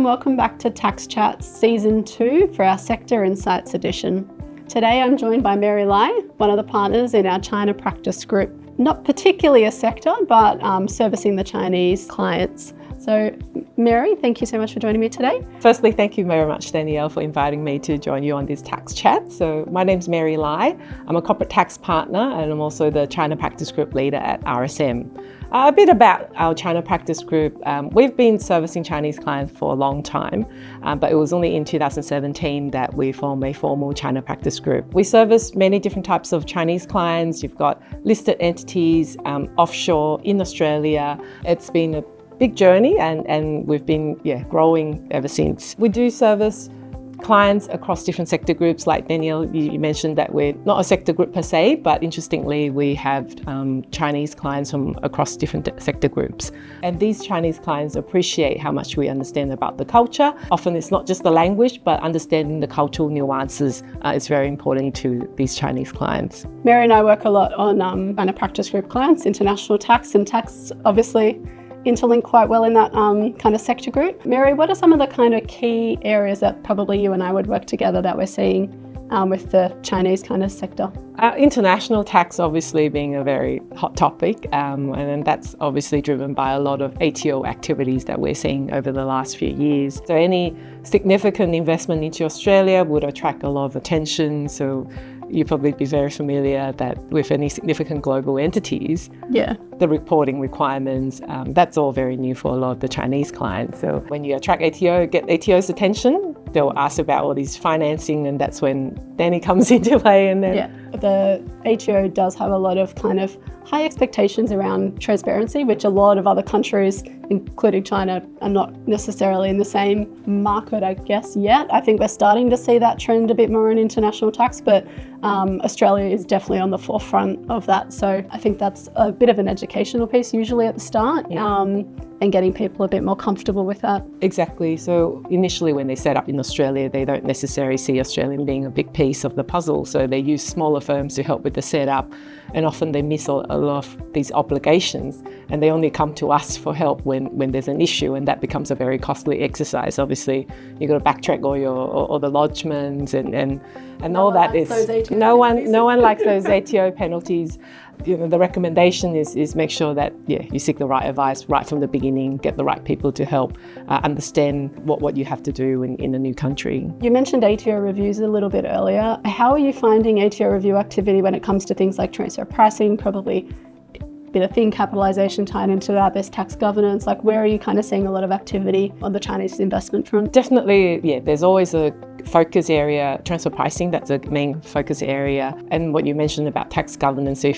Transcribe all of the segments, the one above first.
and welcome back to Tax Chats Season 2 for our Sector Insights edition. Today I'm joined by Mary Lai, one of the partners in our China practice group. Not particularly a sector, but servicing the Chinese clients. So Mary, thank you so much for joining me today. Firstly, thank you very much, Danielle, for inviting me to join you on this tax chat. So my name's Mary Lai. I'm a corporate tax partner and I'm also the China practice group leader at RSM. A bit about our China practice group. We've been servicing Chinese clients for a long time, but it was only in 2017 that we formed a formal China practice group. We service many different types of Chinese clients. You've got listed entities offshore in Australia. It's been a big journey and we've been growing ever since. We do service clients across different sector groups. Like Danielle, you mentioned that we're not a sector group per se, but interestingly we have Chinese clients from across different sector groups. And these Chinese clients appreciate how much we understand about the culture. Often it's not just the language, but understanding the cultural nuances is very important to these Chinese clients. Mary and I work a lot on China practice group clients, international tax, and tax obviously interlink quite well in that kind of sector group. Mary, what are some of the kind of key areas that probably you and I would work together that we're seeing with the Chinese kind of sector? International tax obviously being a very hot topic, and that's obviously driven by a lot of ATO activities that we're seeing over the last few years. So any significant investment into Australia would attract a lot of attention. So you'll probably be very familiar that with any significant global entities, the reporting requirements, that's all very new for a lot of the Chinese clients. So when you attract ATO, get ATO's attention, they'll ask about all these financing, and that's when Danny comes into play. And then the ATO does have a lot of kind of high expectations around transparency, which a lot of other countries, including China, are not necessarily in the same market, I guess, yet. I think we're starting to see that trend a bit more in international tax, but Australia is definitely on the forefront of that. So I think that's a bit of an educational piece usually at the start, and getting people a bit more comfortable with that. Exactly. So initially when they set up in Australia, they don't necessarily see Australian being a big piece of the puzzle. So they use smaller firms to help with the setup, and often they miss a lot of these obligations, and they only come to us for help when there's an issue, and that becomes a very costly exercise. Obviously, you've got to backtrack all the lodgements and all that. No one likes those ATO penalties. You know, the recommendation is make sure that you seek the right advice right from the beginning, get the right people to help understand what you have to do in a new country. You mentioned ATO reviews a little bit earlier. How are you finding ATO review activity when it comes to things like transfer pricing, probably bit of thing, capitalisation tied into that, best tax governance? Like, where are you kind of seeing a lot of activity on the Chinese investment front? Definitely, there's always a focus area, transfer pricing, that's a main focus area. And what you mentioned about tax governance, so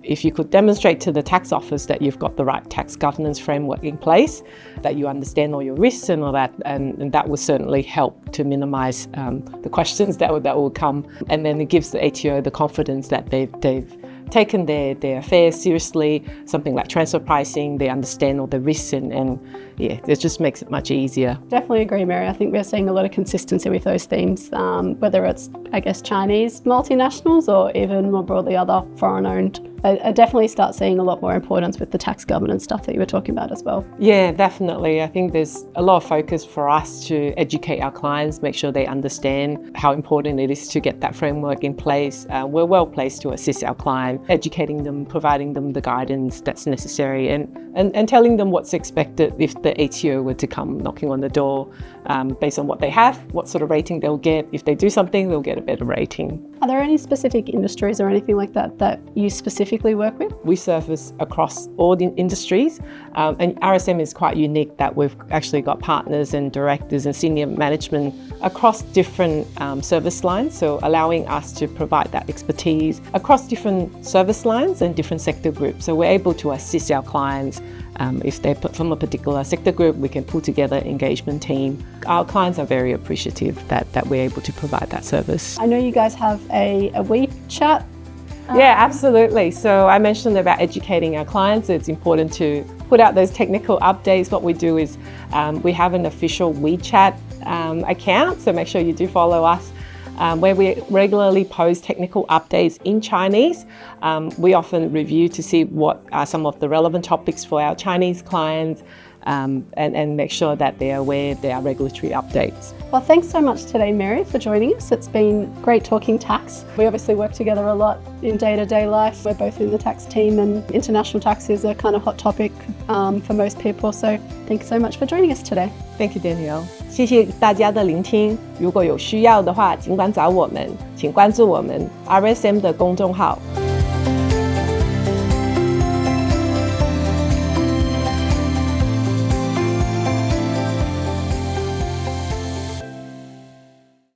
if you could demonstrate to the tax office that you've got the right tax governance framework in place, that you understand all your risks and all that, and that will certainly help to minimise the questions that will come. And then it gives the ATO the confidence that they've taken their affairs seriously. Something like transfer pricing, they understand all the risks, and it just makes it much easier. Definitely agree, Mary. I think we're seeing a lot of consistency with those themes, whether it's, I guess, Chinese multinationals or even more broadly other foreign-owned. I definitely start seeing a lot more importance with the tax governance stuff that you were talking about as well. Yeah, definitely. I think there's a lot of focus for us to educate our clients, make sure they understand how important it is to get that framework in place. We're well placed to assist our client, educating them, providing them the guidance that's necessary, and telling them what's expected if the ATO were to come knocking on the door, based on what they have, what sort of rating they'll get. If they do something, they'll get a better rating. Are there any specific industries or anything like that you specifically work with? We service across all the industries, and RSM is quite unique that we've actually got partners and directors and senior management across different service lines, so allowing us to provide that expertise across different service lines and different sector groups. So we're able to assist our clients. If they're from a particular sector group, we can pull together an engagement team. Our clients are very appreciative that we're able to provide that service. I know you guys have a WeChat. Yeah, absolutely. So I mentioned about educating our clients. It's important to put out those technical updates. What we do is we have an official WeChat account, so make sure you do follow us. where we regularly post technical updates in Chinese. We often review to see what are some of the relevant topics for our Chinese clients and make sure that they're aware of their regulatory updates. Well, thanks so much today, Mary, for joining us. It's been great talking tax. We obviously work together a lot in day-to-day life. We're both in the tax team, and international tax is a kind of hot topic for most people. So thanks so much for joining us today. Thank you, Danielle. 谢谢大家的聆听。如果有需要的话，尽管找我们，请关注我们 RSM 的公众号。